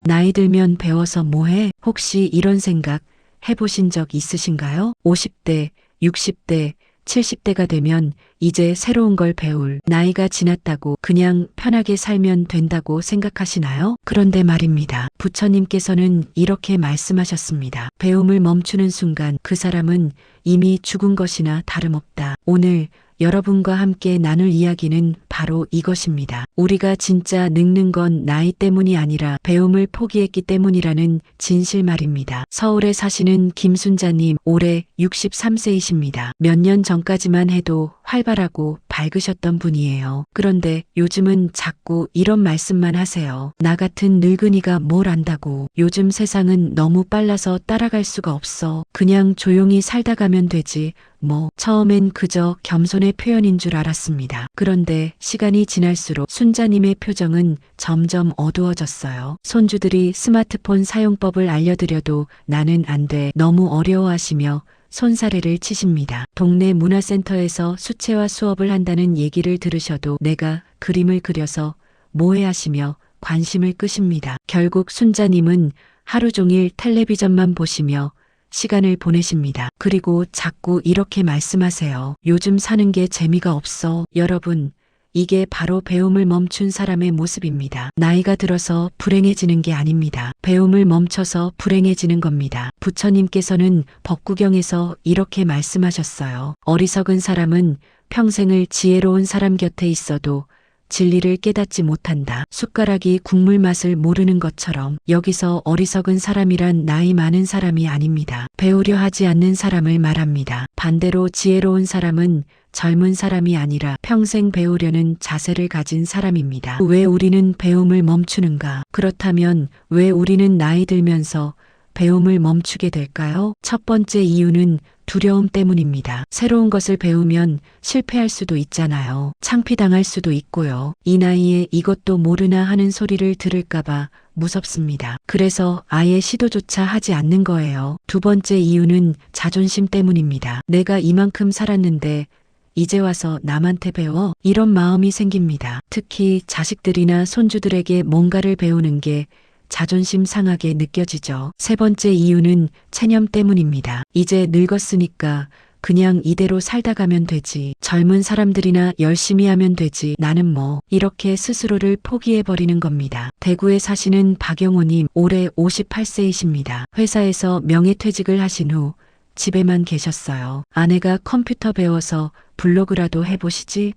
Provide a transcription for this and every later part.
나이 들면 배워서 뭐해? 혹시 이런 생각 해보신 적 있으신가요? 50대, 60대, 70대가 되면 이제 새로운 걸 배울 나이가 지났다고 그냥 편하게 살면 된다고 생각하시나요? 그런데 말입니다. 부처님께서는 이렇게 말씀하셨습니다. 배움을 멈추는 순간 그 사람은 이미 죽은 것이나 다름없다. 오늘 여러분과 함께 나눌 이야기는 바로 이것입니다. 우리가 진짜 늙는 건 나이 때문이 아니라 배움을 포기했기 때문이라는 진실 말입니다. 서울에 사시는 김순자님, 올해 63세이십니다. 몇 년 전까지만 해도 활발하고 밝으셨던 분이에요. 그런데 요즘은 자꾸 이런 말씀만 하세요. 나 같은 늙은이가 뭘 안다고. 요즘 세상은 너무 빨라서 따라갈 수가 없어. 그냥 조용히 살다 가면 되지. 뭐 처음엔 그저 겸손의 표현인 줄 알았습니다. 그런데 시간이 지날수록 순자님의 표정은 점점 어두워졌어요. 손주들이 스마트폰 사용법을 알려드려도 나는 안 돼. 너무 어려워하시며 손사래를 치십니다. 동네 문화센터에서 수채화 수업을 한다는 얘기를 들으셔도 내가 그림을 그려서 뭐해 하시며 관심을 끄십니다. 결국 순자님은 하루 종일 텔레비전만 보시며 시간을 보내십니다. 그리고 자꾸 이렇게 말씀하세요. 요즘 사는 게 재미가 없어. 여러분, 이게 바로 배움을 멈춘 사람의 모습입니다. 나이가 들어서 불행해지는 게 아닙니다. 배움을 멈춰서 불행해지는 겁니다. 부처님께서는 법구경에서 이렇게 말씀하셨어요. 어리석은 사람은 평생을 지혜로운 사람 곁에 있어도 진리를 깨닫지 못한다. 숟가락이 국물 맛을 모르는 것처럼 여기서 어리석은 사람이란 나이 많은 사람이 아닙니다. 배우려 하지 않는 사람을 말합니다. 반대로 지혜로운 사람은 젊은 사람이 아니라 평생 배우려는 자세를 가진 사람입니다. 왜 우리는 배움을 멈추는가? 그렇다면 왜 우리는 나이 들면서 배움을 멈추게 될까요? 첫 번째 이유는 두려움 때문입니다. 새로운 것을 배우면 실패할 수도 있잖아요. 창피당할 수도 있고요. 이 나이에 이것도 모르나 하는 소리를 들을까봐 무섭습니다. 그래서 아예 시도조차 하지 않는 거예요. 두 번째 이유는 자존심 때문입니다. 내가 이만큼 살았는데 이제 와서 남한테 배워? 이런 마음이 생깁니다. 특히 자식들이나 손주들에게 뭔가를 배우는 게 자존심 상하게 느껴지죠. 세 번째 이유는 체념 때문입니다. 이제 늙었으니까 그냥 이대로 살다 가면 되지. 젊은 사람들이나 열심히 하면 되지. 나는 뭐. 이렇게 스스로를 포기해버리는 겁니다. 대구에 사시는 박영호님, 올해 58세이십니다. 회사에서 명예퇴직을 하신 후 집에만 계셨어요. 아내가 컴퓨터 배워서 블로그라도 해보시지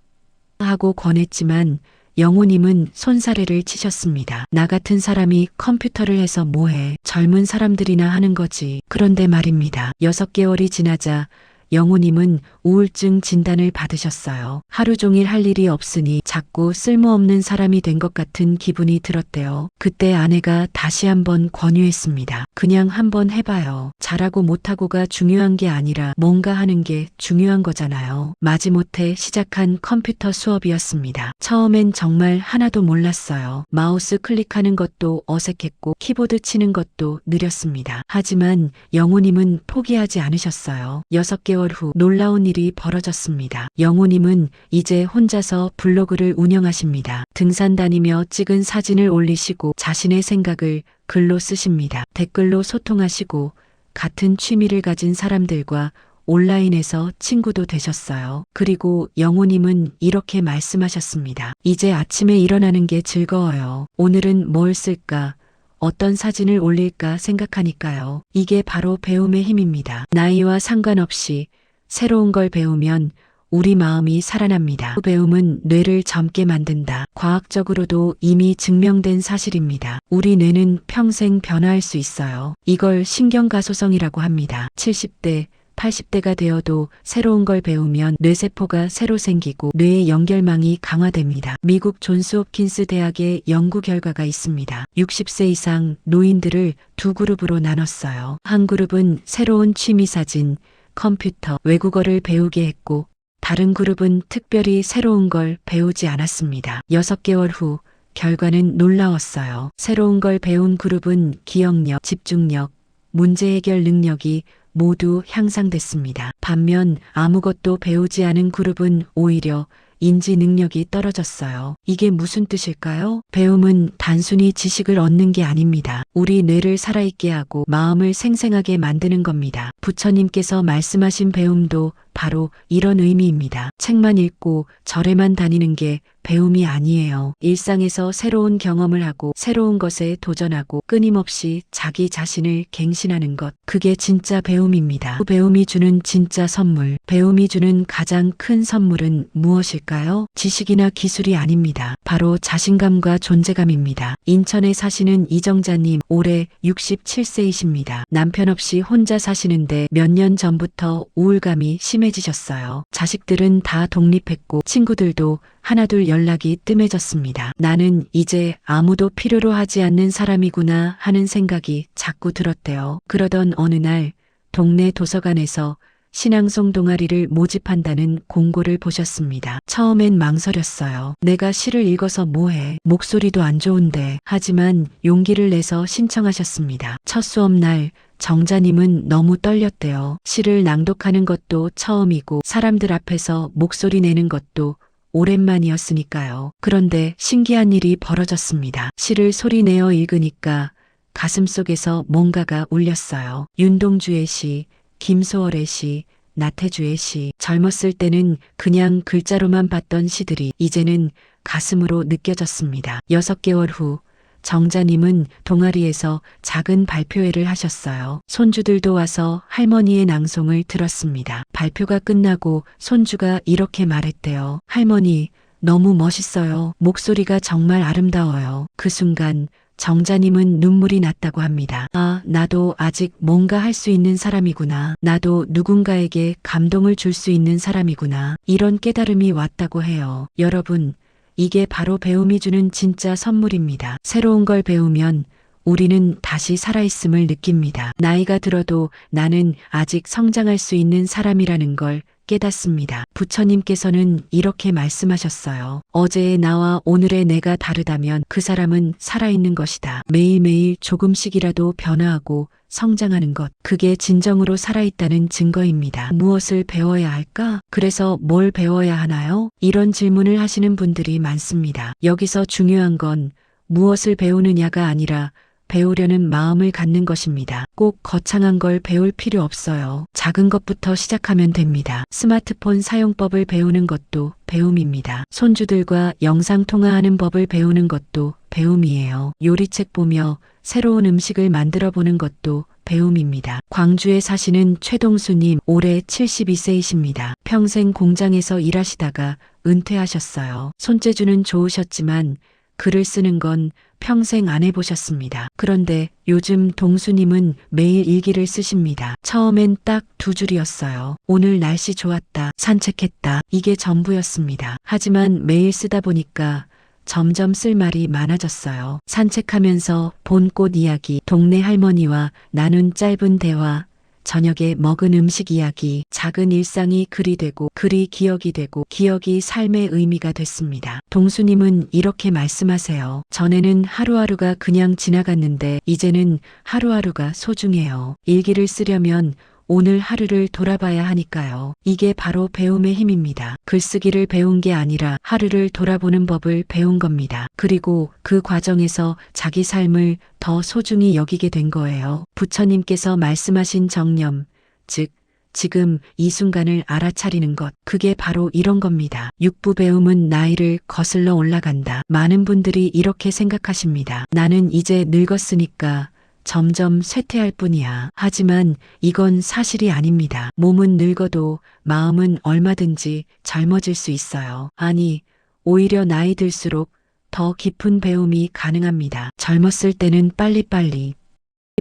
하고 권했지만 영호님은 손사래를 치셨습니다. 나 같은 사람이 컴퓨터를 해서 뭐해. 젊은 사람들이나 하는 거지. 그런데 말입니다. 6개월이 지나자 영호님은 우울증 진단을 받으셨어요. 하루 종일 할 일이 없으니 자꾸 쓸모없는 사람이 된 것 같은 기분이 들었대요. 그때 아내가 다시 한번 권유했습니다. 그냥 한번 해봐요. 잘하고 못하고가 중요한 게 아니라 뭔가 하는 게 중요한 거잖아요. 마지못해 시작한 컴퓨터 수업이었습니다. 처음엔 정말 하나도 몰랐어요. 마우스 클릭하는 것도 어색했고 키보드 치는 것도 느렸습니다. 하지만 영호님은 포기하지 않으셨어요. 6개월 후 놀라운 일이 벌어졌습니다. 영호님은 이제 혼자서 블로그를 운영하십니다. 등산 다니며 찍은 사진을 올리시고 자신의 생각을 글로 쓰십니다. 댓글로 소통하시고 같은 취미를 가진 사람들과 온라인에서 친구도 되셨어요. 그리고 영호님은 이렇게 말씀하셨습니다. 이제 아침에 일어나는 게 즐거워요. 오늘은 뭘 쓸까? 어떤 사진을 올릴까 생각하니까요. 이게 바로 배움의 힘입니다. 나이와 상관없이 새로운 걸 배우면 우리 마음이 살아납니다. 배움은 뇌를 젊게 만든다. 과학적으로도 이미 증명된 사실입니다. 우리 뇌는 평생 변화할 수 있어요. 이걸 신경가소성이라고 합니다. 70대, 80대가 되어도 새로운 걸 배우면 뇌세포가 새로 생기고 뇌의 연결망이 강화됩니다. 미국 존스 홉킨스 대학의 연구 결과가 있습니다. 60세 이상 노인들을 두 그룹으로 나눴어요. 한 그룹은 새로운 취미 사진, 컴퓨터, 외국어를 배우게 했고 다른 그룹은 특별히 새로운 걸 배우지 않았습니다. 6개월 후 결과는 놀라웠어요. 새로운 걸 배운 그룹은 기억력, 집중력, 문제 해결 능력이 모두 향상됐습니다. 반면 아무것도 배우지 않은 그룹은 오히려 인지 능력이 떨어졌어요. 이게 무슨 뜻일까요? 배움은 단순히 지식을 얻는 게 아닙니다. 우리 뇌를 살아있게 하고 마음을 생생하게 만드는 겁니다. 부처님께서 말씀하신 배움도 바로 이런 의미입니다. 책만 읽고 절에만 다니는 게 배움이 아니에요. 일상에서 새로운 경험을 하고 새로운 것에 도전하고 끊임없이 자기 자신을 갱신하는 것. 그게 진짜 배움입니다. 그 배움이 주는 진짜 선물. 배움이 주는 가장 큰 선물은 무엇일까요? 지식이나 기술이 아닙니다. 바로 자신감과 존재감입니다. 인천에 사시는 이정자님, 올해 67세이십니다. 남편 없이 혼자 사시는데 몇 년 전부터 우울감이 심해지셨어요. 자식들은 다 독립했고 친구들도 하나둘 연락이 뜸해졌습니다. 나는 이제 아무도 필요로 하지 않는 사람이구나 하는 생각이 자꾸 들었대요. 그러던 어느 날 동네 도서관에서 신앙송 동아리를 모집한다는 공고를 보셨습니다. 처음엔 망설였어요. 내가 시를 읽어서 뭐해? 목소리도 안 좋은데. 하지만 용기를 내서 신청하셨습니다. 첫 수업날 정자님은 너무 떨렸대요. 시를 낭독하는 것도 처음이고 사람들 앞에서 목소리 내는 것도 오랜만이었으니까요. 그런데 신기한 일이 벌어졌습니다. 시를 소리내어 읽으니까 가슴속에서 뭔가가 울렸어요. 윤동주의 시, 김소월의 시, 나태주의 시. 젊었을 때는 그냥 글자로만 봤던 시들이 이제는 가슴으로 느껴졌습니다. 6개월 후 정자님은 동아리에서 작은 발표회를 하셨어요. 손주들도 와서 할머니의 낭송을 들었습니다. 발표가 끝나고 손주가 이렇게 말했대요. 할머니, 너무 멋있어요. 목소리가 정말 아름다워요. 그 순간 정자님은 눈물이 났다고 합니다. 아, 나도 아직 뭔가 할 수 있는 사람이구나. 나도 누군가에게 감동을 줄 수 있는 사람이구나. 이런 깨달음이 왔다고 해요. 여러분, 이게 바로 배움이 주는 진짜 선물입니다. 새로운 걸 배우면 우리는 다시 살아있음을 느낍니다. 나이가 들어도 나는 아직 성장할 수 있는 사람이라는 걸 깨닫습니다. 부처님께서는 이렇게 말씀하셨어요. 어제의 나와 오늘의 내가 다르다면 그 사람은 살아있는 것이다. 매일매일 조금씩이라도 변화하고 성장하는 것. 그게 진정으로 살아있다는 증거입니다. 무엇을 배워야 할까? 그래서 뭘 배워야 하나요? 이런 질문을 하시는 분들이 많습니다. 여기서 중요한 건 무엇을 배우느냐가 아니라 배우려는 마음을 갖는 것입니다. 꼭 거창한 걸 배울 필요 없어요. 작은 것부터 시작하면 됩니다. 스마트폰 사용법을 배우는 것도 배움입니다. 손주들과 영상통화하는 법을 배우는 것도 배움이에요. 요리책 보며 새로운 음식을 만들어 보는 것도 배움입니다. 광주에 사시는 최동수님, 올해 72세이십니다. 평생 공장에서 일하시다가 은퇴하셨어요. 손재주는 좋으셨지만 글을 쓰는 건 평생 안 해보셨습니다. 그런데 요즘 동수님은 매일 일기를 쓰십니다. 처음엔 딱 2줄이었어요. 오늘 날씨 좋았다. 산책했다. 이게 전부였습니다. 하지만 매일 쓰다 보니까 점점 쓸 말이 많아졌어요. 산책하면서 본 꽃 이야기, 동네 할머니와 나눈 짧은 대화, 저녁에 먹은 음식 이야기, 작은 일상이 글이 되고 글이 기억이 되고 기억이 삶의 의미가 됐습니다. 동수님은 이렇게 말씀하세요. 전에는 하루하루가 그냥 지나갔는데 이제는 하루하루가 소중해요. 일기를 쓰려면 오늘 하루를 돌아봐야 하니까요. 이게 바로 배움의 힘입니다. 글쓰기를 배운 게 아니라 하루를 돌아보는 법을 배운 겁니다. 그리고 그 과정에서 자기 삶을 더 소중히 여기게 된 거예요. 부처님께서 말씀하신 정념, 즉 지금 이 순간을 알아차리는 것, 그게 바로 이런 겁니다. 육부 배움은 나이를 거슬러 올라간다. 많은 분들이 이렇게 생각하십니다. 나는 이제 늙었으니까 점점 쇠퇴할 뿐이야. 하지만 이건 사실이 아닙니다. 몸은 늙어도 마음은 얼마든지 젊어질 수 있어요. 아니, 오히려 나이 들수록 더 깊은 배움이 가능합니다. 젊었을 때는 빨리빨리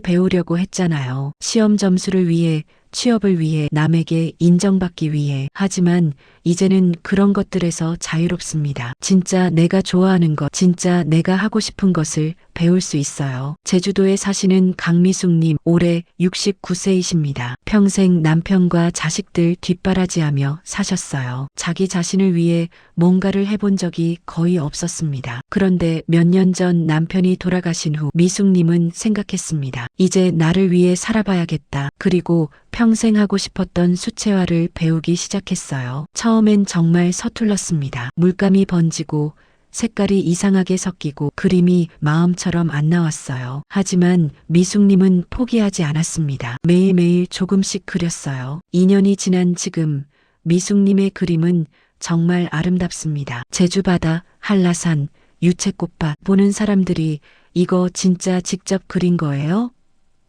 배우려고 했잖아요. 시험 점수를 위해, 취업을 위해, 남에게 인정받기 위해. 하지만 이제는 그런 것들에서 자유롭습니다. 진짜 내가 좋아하는 것, 진짜 내가 하고 싶은 것을 배울 수 있어요. 제주도에 사시는 강미숙님, 올해 69세이십니다. 평생 남편과 자식들 뒷바라지하며 사셨어요. 자기 자신을 위해 뭔가를 해본 적이 거의 없었습니다. 그런데 몇 년 전 남편이 돌아가신 후 미숙님은 생각했습니다. 이제 나를 위해 살아봐야겠다. 그리고 평생 하고 싶었던 수채화를 배우기 시작했어요. 처음엔 정말 서툴렀습니다. 물감이 번지고 색깔이 이상하게 섞이고 그림이 마음처럼 안 나왔어요. 하지만 미숙님은 포기하지 않았습니다. 매일매일 조금씩 그렸어요. 2년이 지난 지금 미숙님의 그림은 정말 아름답습니다. 제주바다, 한라산, 유채꽃밭 보는 사람들이 이거 진짜 직접 그린 거예요?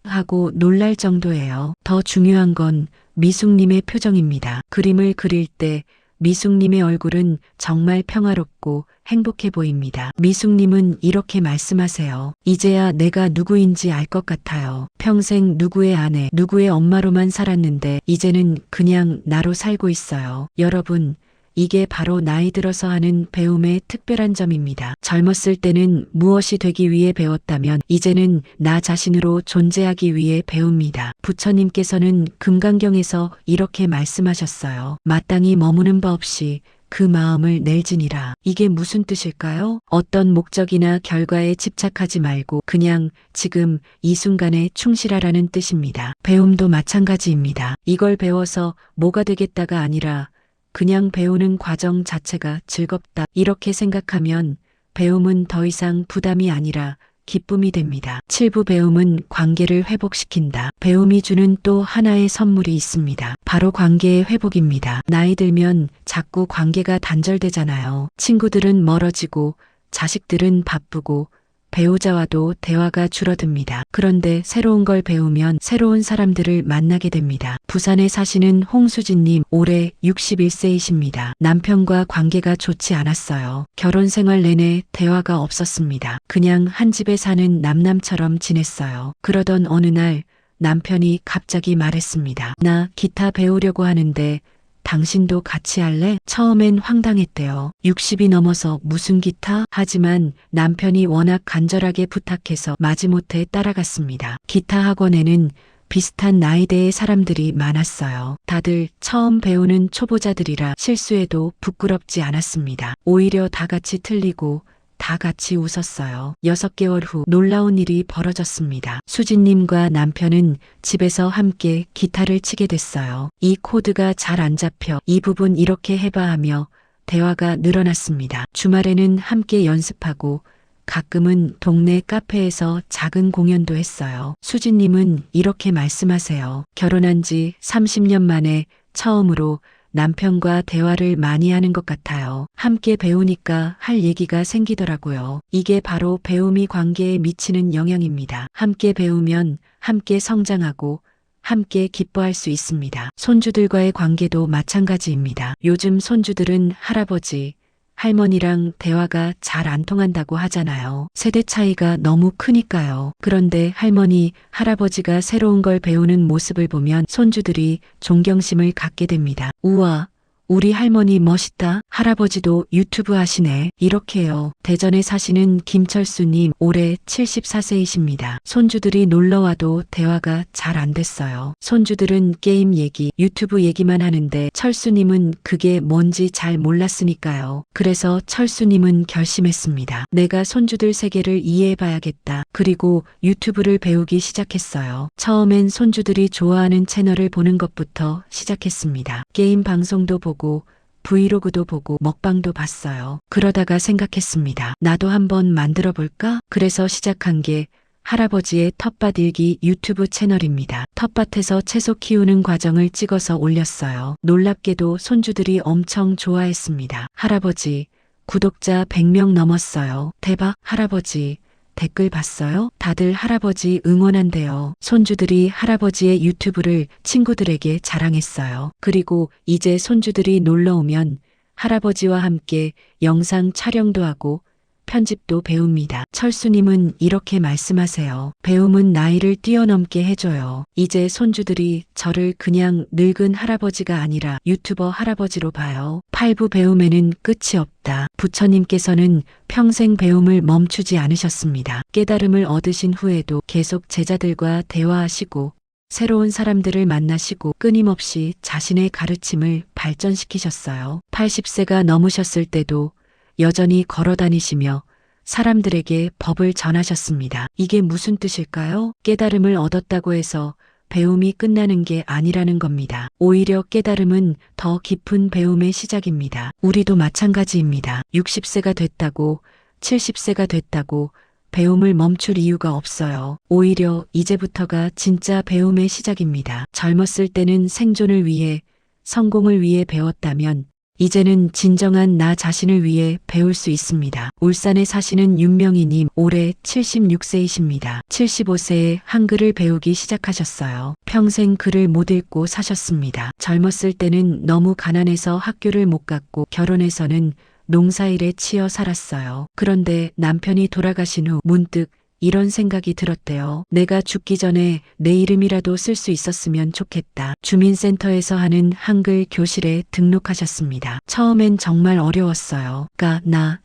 하고 놀랄 정도예요. 더 중요한 건 미숙님의 표정입니다. 그림을 그릴 때 미숙님의 얼굴은 정말 평화롭고 행복해 보입니다. 미숙님은 이렇게 말씀하세요. 이제야 내가 누구인지 알 것 같아요. 평생 누구의 아내, 누구의 엄마로만 살았는데 이제는 그냥 나로 살고 있어요. 여러분, 이게 바로 나이 들어서 하는 배움의 특별한 점입니다. 젊었을 때는 무엇이 되기 위해 배웠다면 이제는 나 자신으로 존재하기 위해 배웁니다. 부처님께서는 금강경에서 이렇게 말씀하셨어요. 마땅히 머무는 바 없이 그 마음을 낼지니라. 이게 무슨 뜻일까요? 어떤 목적이나 결과에 집착하지 말고 그냥 지금 이 순간에 충실하라는 뜻입니다. 배움도 마찬가지입니다. 이걸 배워서 뭐가 되겠다가 아니라 그냥 배우는 과정 자체가 즐겁다. 이렇게 생각하면 배움은 더 이상 부담이 아니라 기쁨이 됩니다. 7부 배움은 관계를 회복시킨다. 배움이 주는 또 하나의 선물이 있습니다. 바로 관계의 회복입니다. 나이 들면 자꾸 관계가 단절되잖아요. 친구들은 멀어지고 자식들은 바쁘고 배우자와도 대화가 줄어듭니다. 그런데 새로운 걸 배우면 새로운 사람들을 만나게 됩니다. 부산에 사시는 홍수진님 올해 61세이십니다. 남편과 관계가 좋지 않았어요. 결혼 생활 내내 대화가 없었습니다. 그냥 한 집에 사는 남남처럼 지냈어요. 그러던 어느 날 남편이 갑자기 말했습니다. 나 기타 배우려고 하는데 당신도 같이 할래? 처음엔 황당했대요. 60이 넘어서 무슨 기타? 하지만 남편이 워낙 간절하게 부탁해서 마지못해 따라갔습니다. 기타 학원에는 비슷한 나이대의 사람들이 많았어요. 다들 처음 배우는 초보자들이라 실수해도 부끄럽지 않았습니다. 오히려 다 같이 틀리고 다 같이 웃었어요. 6개월 후 놀라운 일이 벌어졌습니다. 수진님과 남편은 집에서 함께 기타를 치게 됐어요. 이 코드가 잘 안 잡혀. 이 부분 이렇게 해봐 하며 대화가 늘어났습니다. 주말에는 함께 연습하고 가끔은 동네 카페에서 작은 공연도 했어요. 수진님은 이렇게 말씀하세요. 결혼한 지 30년 만에 처음으로 남편과 대화를 많이 하는 것 같아요. 함께 배우니까 할 얘기가 생기더라고요. 이게 바로 배움이 관계에 미치는 영향입니다. 함께 배우면 함께 성장하고 함께 기뻐할 수 있습니다. 손주들과의 관계도 마찬가지입니다. 요즘 손주들은 할아버지, 할머니랑 대화가 잘 안 통한다고 하잖아요. 세대 차이가 너무 크니까요. 그런데 할머니, 할아버지가 새로운 걸 배우는 모습을 보면 손주들이 존경심을 갖게 됩니다. 우와, 우리 할머니 멋있다. 할아버지도 유튜브 하시네. 이렇게요. 대전에 사시는 김철수님 올해 74세이십니다. 손주들이 놀러와도 대화가 잘 안 됐어요. 손주들은 게임 얘기, 유튜브 얘기만 하는데 철수님은 그게 뭔지 잘 몰랐으니까요. 그래서 철수님은 결심했습니다. 내가 손주들 세계를 이해해봐야겠다. 그리고 유튜브를 배우기 시작했어요. 처음엔 손주들이 좋아하는 채널을 보는 것부터 시작했습니다. 게임 방송도 보고 브이로그도 보고 먹방도 봤어요. 그러다가 생각했습니다. 나도 한번 만들어 볼까? 그래서 시작한 게 할아버지의 텃밭 일기 유튜브 채널입니다. 텃밭에서 채소 키우는 과정을 찍어서 올렸어요. 놀랍게도 손주들이 엄청 좋아했습니다. 할아버지, 구독자 100명 넘었어요. 대박, 할아버지. 댓글 봤어요? 다들 할아버지 응원한대요. 손주들이 할아버지의 유튜브를 친구들에게 자랑했어요. 그리고 이제 손주들이 놀러 오면 할아버지와 함께 영상 촬영도 하고 편집도 배웁니다. 철수님은 이렇게 말씀하세요. 배움은 나이를 뛰어넘게 해줘요. 이제 손주들이 저를 그냥 늙은 할아버지가 아니라 유튜버 할아버지로 봐요. 8부 배움에는 끝이 없다. 부처님께서는 평생 배움을 멈추지 않으셨습니다. 깨달음을 얻으신 후에도 계속 제자들과 대화하시고 새로운 사람들을 만나시고 끊임없이 자신의 가르침을 발전시키셨어요. 80세가 넘으셨을 때도 여전히 걸어 다니시며 사람들에게 법을 전하셨습니다. 이게 무슨 뜻일까요? 깨달음을 얻었다고 해서 배움이 끝나는 게 아니라는 겁니다. 오히려 깨달음은 더 깊은 배움의 시작입니다. 우리도 마찬가지입니다. 60세가 됐다고, 70세가 됐다고 배움을 멈출 이유가 없어요. 오히려 이제부터가 진짜 배움의 시작입니다. 젊었을 때는 생존을 위해, 성공을 위해 배웠다면 이제는 진정한 나 자신을 위해 배울 수 있습니다. 울산에 사시는 윤명희님, 올해 76세이십니다. 75세에 한글을 배우기 시작하셨어요. 평생 글을 못 읽고 사셨습니다. 젊었을 때는 너무 가난해서 학교를 못 갔고 결혼해서는 농사일에 치여 살았어요. 그런데 남편이 돌아가신 후 문득 이런 생각이 들었대요. 내가 죽기 전에 내 이름이라도 쓸 수 있었으면 좋겠다. 주민센터에서 하는 한글 교실에 등록하셨습니다. 처음엔 정말 어려웠어요.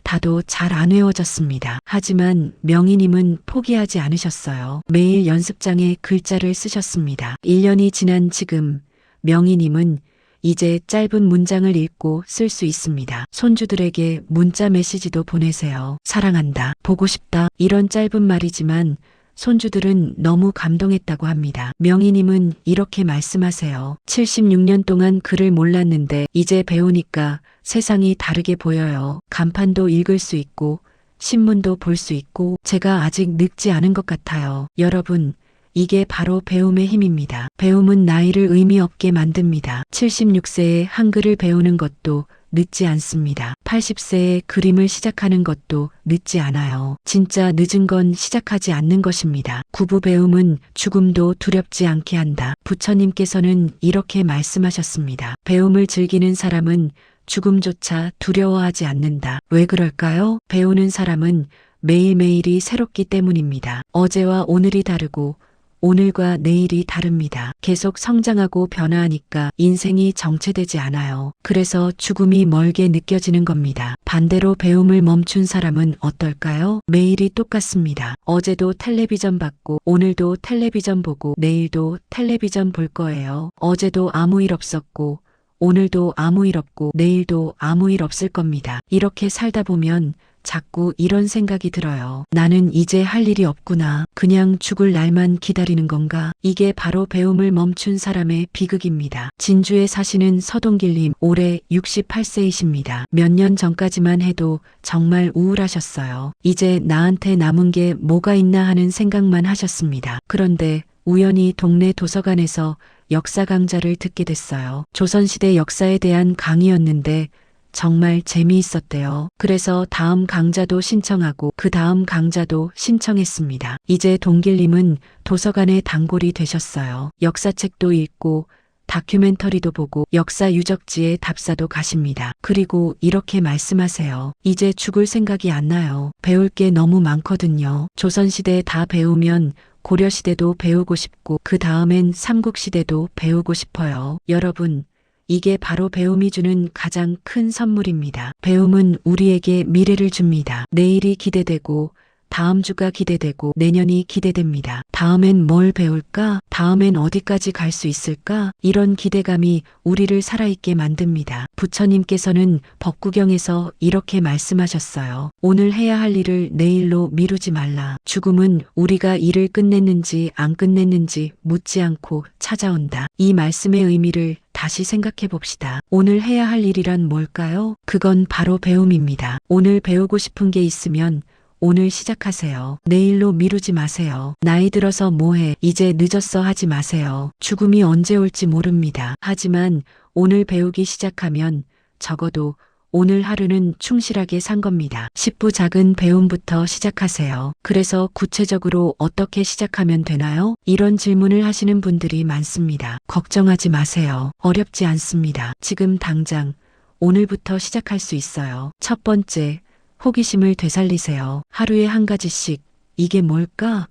다도 잘 안 외워졌습니다. 하지만 명희님은 포기하지 않으셨어요. 매일 연습장에 글자를 쓰셨습니다. 1년이 지난 지금 명희님은 이제 짧은 문장을 읽고 쓸 수 있습니다. 손주들에게 문자 메시지도 보내세요. 사랑한다, 보고 싶다, 이런 짧은 말이지만 손주들은 너무 감동했다고 합니다. 명희님은 이렇게 말씀하세요. 76년 동안 글을 몰랐는데 이제 배우니까 세상이 다르게 보여요. 간판도 읽을 수 있고 신문도 볼 수 있고 제가 아직 늙지 않은 것 같아요. 여러분, 이게 바로 배움의 힘입니다. 배움은 나이를 의미 없게 만듭니다. 76세에 한글을 배우는 것도 늦지 않습니다. 80세에 그림을 시작하는 것도 늦지 않아요. 진짜 늦은 건 시작하지 않는 것입니다. 구부 배움은 죽음도 두렵지 않게 한다. 부처님께서는 이렇게 말씀하셨습니다. 배움을 즐기는 사람은 죽음조차 두려워하지 않는다. 왜 그럴까요? 배우는 사람은 매일매일이 새롭기 때문입니다. 어제와 오늘이 다르고 오늘과 내일이 다릅니다. 계속 성장하고 변화하니까 인생이 정체되지 않아요. 그래서 죽음이 멀게 느껴지는 겁니다. 반대로 배움을 멈춘 사람은 어떨까요? 매일이 똑같습니다. 어제도 텔레비전 봤고 오늘도 텔레비전 보고 내일도 텔레비전 볼 거예요. 어제도 아무 일 없었고 오늘도 아무 일 없고 내일도 아무 일 없을 겁니다. 이렇게 살다 보면 자꾸 이런 생각이 들어요. 나는 이제 할 일이 없구나. 그냥 죽을 날만 기다리는 건가? 이게 바로 배움을 멈춘 사람의 비극입니다. 진주에 사시는 서동길님, 올해 68세이십니다. 몇 년 전까지만 해도 정말 우울하셨어요. 이제 나한테 남은 게 뭐가 있나 하는 생각만 하셨습니다. 그런데 우연히 동네 도서관에서 역사 강좌를 듣게 됐어요. 조선시대 역사에 대한 강의였는데 정말 재미있었대요. 그래서 다음 강좌도 신청하고 그 다음 강좌도 신청했습니다. 이제 동길님은 도서관의 단골이 되셨어요. 역사책도 읽고 다큐멘터리도 보고 역사 유적지에 답사도 가십니다. 그리고 이렇게 말씀하세요. 이제 죽을 생각이 안 나요. 배울 게 너무 많거든요. 조선시대 다 배우면 고려시대도 배우고 싶고 그 다음엔 삼국시대도 배우고 싶어요. 여러분, 이게 바로 배움이 주는 가장 큰 선물입니다. 배움은 우리에게 미래를 줍니다. 내일이 기대되고 다음 주가 기대되고 내년이 기대됩니다. 다음엔 뭘 배울까? 다음엔 어디까지 갈 수 있을까? 이런 기대감이 우리를 살아있게 만듭니다. 부처님께서는 법구경에서 이렇게 말씀하셨어요. 오늘 해야 할 일을 내일로 미루지 말라. 죽음은 우리가 일을 끝냈는지 안 끝냈는지 묻지 않고 찾아온다. 이 말씀의 의미를 다시 생각해 봅시다. 오늘 해야 할 일이란 뭘까요? 그건 바로 배움입니다. 오늘 배우고 싶은 게 있으면 오늘 시작하세요. 내일로 미루지 마세요. 나이 들어서 뭐해? 이제 늦었어 하지 마세요. 죽음이 언제 올지 모릅니다. 하지만 오늘 배우기 시작하면 적어도 오늘 하루는 충실하게 산 겁니다. 10부 작은 배움부터 시작하세요. 그래서 구체적으로 어떻게 시작하면 되나요? 이런 질문을 하시는 분들이 많습니다. 걱정하지 마세요. 어렵지 않습니다. 지금 당장 오늘부터 시작할 수 있어요. 첫 번째, 호기심을 되살리세요. 하루에 한 가지씩 이게 뭘까?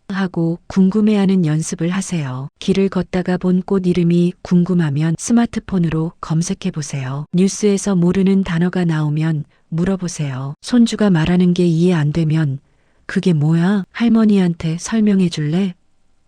하고 궁금해하는 연습을 하세요. 길을 걷다가 본 꽃 이름이 궁금하면 스마트폰으로 검색해 보세요. 뉴스에서 모르는 단어가 나오면 물어보세요. 손주가 말하는 게 이해 안 되면 그게 뭐야? 할머니한테 설명해 줄래?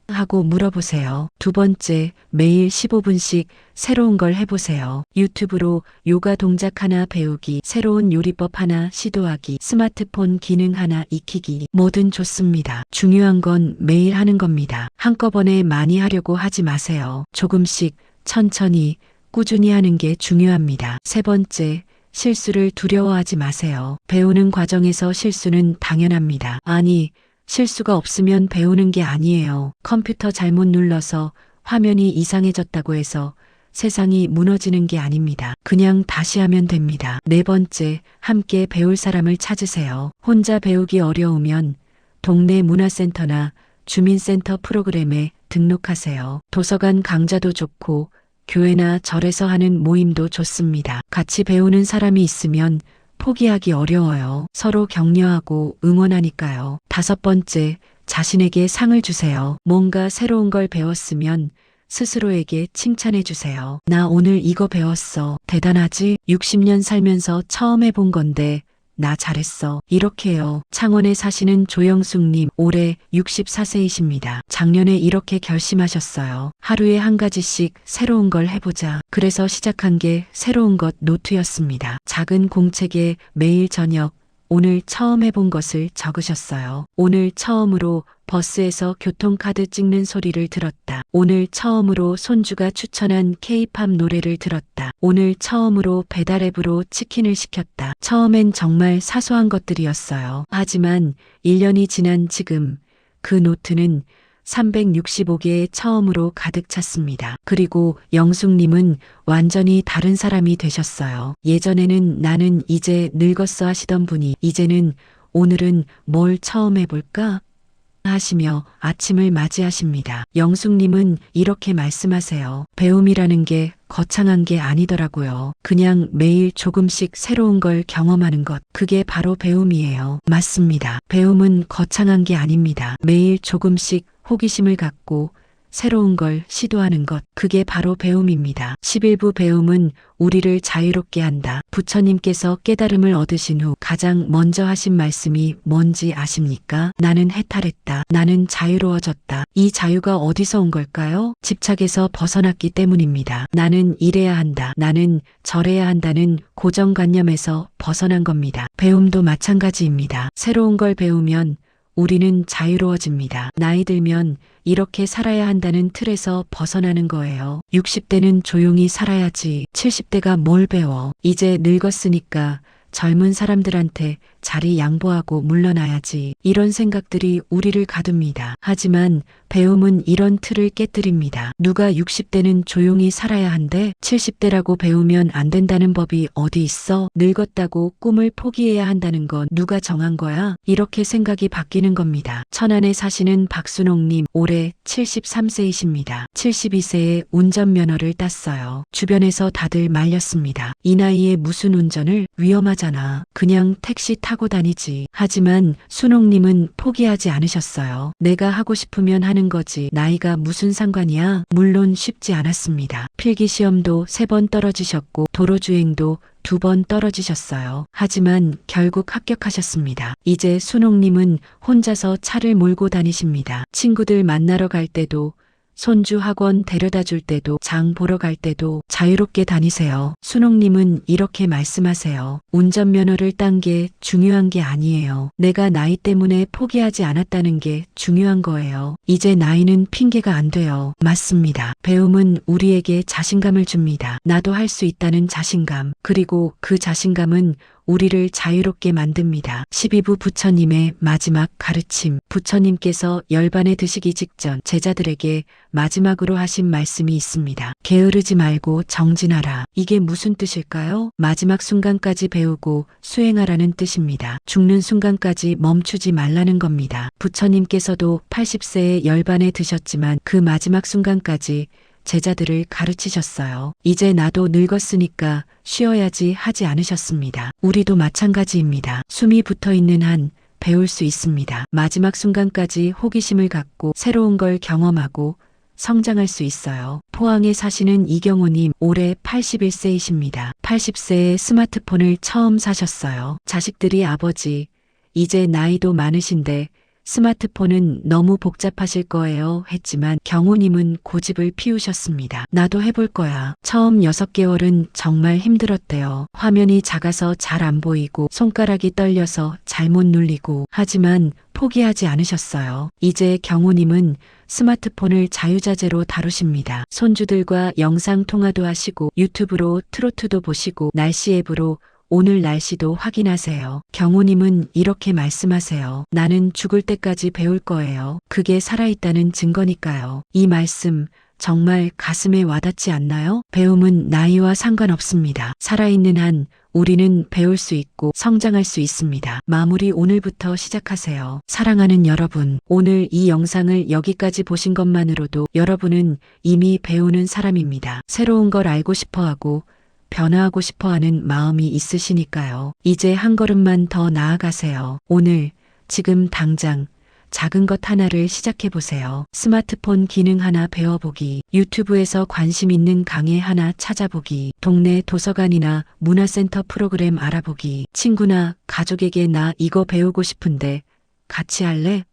하고 물어보세요. 두 번째, 매일 15분씩 새로운 걸 해보세요. 유튜브로 요가 동작 하나 배우기, 새로운 요리법 하나 시도하기, 스마트폰 기능 하나 익히기, 뭐든 좋습니다. 중요한 건 매일 하는 겁니다. 한꺼번에 많이 하려고 하지 마세요. 조금씩 천천히 꾸준히 하는 게 중요합니다. 세 번째, 실수를 두려워하지 마세요. 배우는 과정에서 실수는 당연합니다. 아니, 실수가 없으면 배우는 게 아니에요. 컴퓨터 잘못 눌러서 화면이 이상해졌다고 해서 세상이 무너지는 게 아닙니다. 그냥 다시 하면 됩니다. 네 번째, 함께 배울 사람을 찾으세요. 혼자 배우기 어려우면 동네 문화센터나 주민센터 프로그램에 등록하세요. 도서관 강좌도 좋고 교회나 절에서 하는 모임도 좋습니다. 같이 배우는 사람이 있으면 포기하기 어려워요. 서로 격려하고 응원하니까요. 다섯 번째, 자신에게 상을 주세요. 뭔가 새로운 걸 배웠으면 스스로에게 칭찬해 주세요. 나 오늘 이거 배웠어. 대단하지? 60년 살면서 처음 해본 건데 나 잘했어. 이렇게요. 창원에 사시는 조영숙님, 올해 64세이십니다. 작년에 이렇게 결심하셨어요. 하루에 한 가지씩 새로운 걸 해보자. 그래서 시작한 게 새로운 것 노트였습니다. 작은 공책에 매일 저녁 오늘 처음 해본 것을 적으셨어요. 오늘 처음으로 버스에서 교통카드 찍는 소리를 들었다. 오늘 처음으로 손주가 추천한 K-팝 노래를 들었다. 오늘 처음으로 배달앱으로 치킨을 시켰다. 처음엔 정말 사소한 것들이었어요. 하지만 1년이 지난 지금 그 노트는 365개의 처음으로 가득 찼습니다. 그리고 영숙님은 완전히 다른 사람이 되셨어요. 예전에는 나는 이제 늙었어 하시던 분이 이제는 오늘은 뭘 처음 해볼까? 하시며 아침을 맞이하십니다. 영숙님은 이렇게 말씀하세요. 배움이라는 게 거창한 게 아니더라고요. 그냥 매일 조금씩 새로운 걸 경험하는 것. 그게 바로 배움이에요. 맞습니다. 배움은 거창한 게 아닙니다. 매일 조금씩 호기심을 갖고 새로운 걸 시도하는 것. 그게 바로 배움입니다. 11부 배움은 우리를 자유롭게 한다. 부처님께서 깨달음을 얻으신 후 가장 먼저 하신 말씀이 뭔지 아십니까? 나는 해탈했다. 나는 자유로워졌다. 이 자유가 어디서 온 걸까요? 집착에서 벗어났기 때문입니다. 나는 이래야 한다. 나는 저래야 한다는 고정관념에서 벗어난 겁니다. 배움도 마찬가지입니다. 새로운 걸 배우면 우리는 자유로워집니다. 나이 들면 이렇게 살아야 한다는 틀에서 벗어나는 거예요. 60대는 조용히 살아야지. 70대가 뭘 배워. 이제 늙었으니까 젊은 사람들한테 자리 양보하고 물러나야지. 이런 생각들이 우리를 가둡니다. 하지만 배움은 이런 틀을 깨뜨립니다. 누가 60대는 조용히 살아야 한대? 70대라고 배우면 안 된다는 법이 어디 있어? 늙었다고 꿈을 포기해야 한다는 건 누가 정한 거야? 이렇게 생각이 바뀌는 겁니다. 천안에 사시는 박순옥님, 올해 73세이십니다. 72세에 운전면허를 땄어요. 주변에서 다들 말렸습니다. 이 나이에 무슨 운전을? 위험하잖아. 그냥 택시 타고 다니지. 하지만 순옥님은 포기하지 않으셨어요. 내가 하고 싶으면 하는 거지. 나이가 무슨 상관이야? 물론 쉽지 않았습니다. 필기시험도 3번 떨어지셨고 도로주행도 2번 떨어지셨어요. 하지만 결국 합격하셨습니다. 이제 순옥님은 혼자서 차를 몰고 다니십니다. 친구들 만나러 갈 때도 손주 학원 데려다 줄 때도 장 보러 갈 때도 자유롭게 다니세요. 순옥님은 이렇게 말씀하세요. 운전면허를 딴 게 중요한 게 아니에요. 내가 나이 때문에 포기하지 않았다는 게 중요한 거예요. 이제 나이는 핑계가 안 돼요. 맞습니다. 배움은 우리에게 자신감을 줍니다. 나도 할 수 있다는 자신감. 그리고 그 자신감은 우리를 자유롭게 만듭니다. 12부 부처님의 마지막 가르침. 부처님께서 열반에 드시기 직전 제자들에게 마지막으로 하신 말씀이 있습니다. 게으르지 말고 정진하라. 이게 무슨 뜻일까요? 마지막 순간까지 배우고 수행하라는 뜻입니다. 죽는 순간까지 멈추지 말라는 겁니다. 부처님께서도 80세에 열반에 드셨지만 그 마지막 순간까지 제자들을 가르치셨어요. 이제 나도 늙었으니까 쉬어야지 하지 않으셨습니다. 우리도 마찬가지입니다. 숨이 붙어 있는 한 배울 수 있습니다. 마지막 순간까지 호기심을 갖고 새로운 걸 경험하고 성장할 수 있어요. 포항에 사시는 이경호님, 올해 81세이십니다. 80세에 스마트폰을 처음 사셨어요. 자식들이 아버지, 이제 나이도 많으신데 스마트폰은 너무 복잡하실 거예요 했지만 경호님은 고집을 피우셨습니다. 나도 해볼 거야. 처음 6개월은 정말 힘들었대요. 화면이 작아서 잘 안 보이고 손가락이 떨려서 잘못 눌리고 하지만 포기하지 않으셨어요. 이제 경호님은 스마트폰을 자유자재로 다루십니다. 손주들과 영상 통화도 하시고 유튜브로 트로트도 보시고 날씨 앱으로 오늘 날씨도 확인하세요. 경호님은 이렇게 말씀하세요. 나는 죽을 때까지 배울 거예요. 그게 살아있다는 증거니까요. 이 말씀 정말 가슴에 와닿지 않나요? 배움은 나이와 상관없습니다. 살아있는 한 우리는 배울 수 있고 성장할 수 있습니다. 마무리 오늘부터 시작하세요. 사랑하는 여러분, 오늘 이 영상을 여기까지 보신 것만으로도 여러분은 이미 배우는 사람입니다. 새로운 걸 알고 싶어하고 변화하고 싶어하는 마음이 있으시니까요. 이제 한 걸음만 더 나아가세요. 오늘, 지금 당장 작은 것 하나를 시작해 보세요. 스마트폰 기능 하나 배워보기, 유튜브에서 관심 있는 강의 하나 찾아보기, 동네 도서관이나 문화센터 프로그램 알아보기, 친구나 가족에게 나 이거 배우고 싶은데 같이 할래?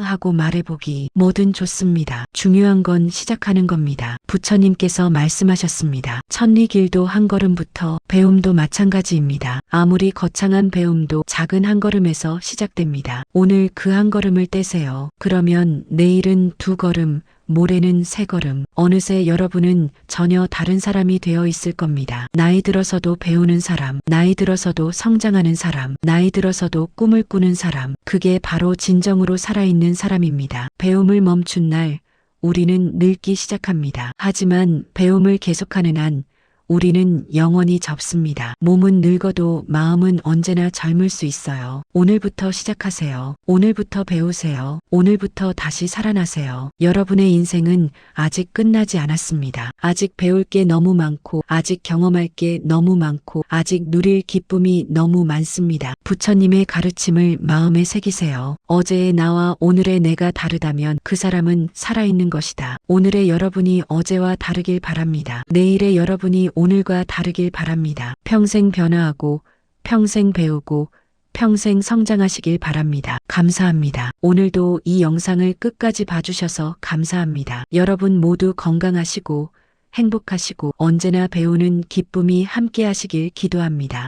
하고 말해보기. 뭐든 좋습니다. 중요한 건 시작하는 겁니다. 부처님께서 말씀하셨습니다. 천리길도 한 걸음부터, 배움도 마찬가지입니다. 아무리 거창한 배움도 작은 한 걸음에서 시작됩니다. 오늘 그 한 걸음을 떼세요. 그러면 내일은 2걸음, 모레는 3걸음, 어느새 여러분은 전혀 다른 사람이 되어 있을 겁니다. 나이 들어서도 배우는 사람, 나이 들어서도 성장하는 사람, 나이 들어서도 꿈을 꾸는 사람, 그게 바로 진정으로 살아있는 사람입니다. 배움을 멈춘 날, 우리는 늙기 시작합니다. 하지만 배움을 계속하는 한, 우리는 영원히 접습니다. 몸은 늙어도 마음은 언제나 젊을 수 있어요. 오늘부터 시작하세요. 오늘부터 배우세요. 오늘부터 다시 살아나세요. 여러분의 인생은 아직 끝나지 않았습니다. 아직 배울 게 너무 많고, 아직 경험할 게 너무 많고, 아직 누릴 기쁨이 너무 많습니다. 부처님의 가르침을 마음에 새기세요. 어제의 나와 오늘의 내가 다르다면 그 사람은 살아있는 것이다. 오늘의 여러분이 어제와 다르길 바랍니다. 내일의 여러분이 오늘과 다르길 바랍니다. 평생 변화하고 평생 배우고 평생 성장하시길 바랍니다. 감사합니다. 오늘도 이 영상을 끝까지 봐주셔서 감사합니다. 여러분 모두 건강하시고 행복하시고 언제나 배우는 기쁨이 함께 하시길 기도합니다.